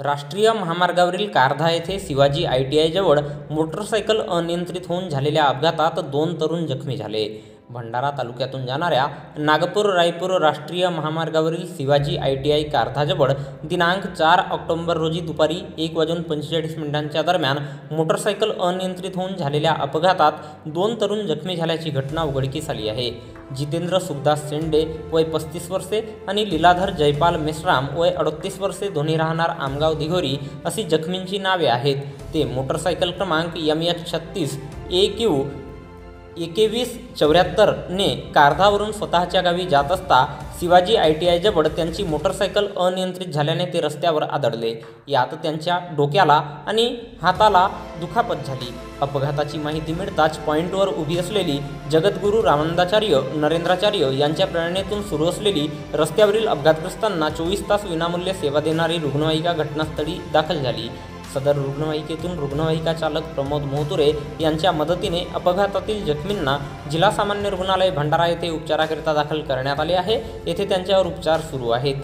राष्ट्रीय महामार्गावरील कारधा येथे शिवाजी ITI जवळ मोटरसायकल अनियंत्रित होऊन झालेल्या अपघातात 2 तरुण जखमी झाले. भंडारा तालुक्यातून जाणाऱ्या नागपूर रायपूर राष्ट्रीय महामार्गावरील शिवाजी ITI कारधाजवळ दिनांक 4 ऑक्टोबर रोजी दुपारी 1:45 दरम्यान मोटरसायकल अनियंत्रित होऊन झालेल्या अपघातात 2 तरुण जखमी झाल्याची घटना उघडकीस आली आहे. जितेंद्र सुखदास शेंडे वय 35 वर्षे आणि लीलाधर जयपाल मेश्राम वय 38 वर्षे दोन्ही राहणार आमगाव दिघोरी अशी जखमींची नावे आहेत. ते मोटरसायकल क्रमांक MH36 AQ 2174 ने कारधावरून स्वतःच्या गावी जात असता शिवाजी ITI जवळ त्यांची मोटरसायकल अनियंत्रित झाल्याने ते रस्त्यावर आदळले. यात त्यांच्या डोक्याला आणि हाताला दुखापत झाली. अपघाताची माहिती मिळताच पॉईंटवर उभी असलेली जगद्गुरू रामानंदाचार्य नरेंद्राचार्य यांच्या प्रेरणेतून सुरू असलेली रस्त्यावरील अपघातग्रस्तांना 24 तास विनामूल्य सेवा देणारी रुग्णवाहिका घटनास्थळी दाखल झाली. सदर रुग्णवाहिकेतून रुग्णवाहिका चालक प्रमोद मोहतुरे यांच्या मदतीने अपघातातील जखमींना जिल्हा सामान्य रुग्णालय भंडारा येथे उपचाराकरिता दाखल करण्यात आले आहे. येथे त्यांच्यावर उपचार सुरू आहेत.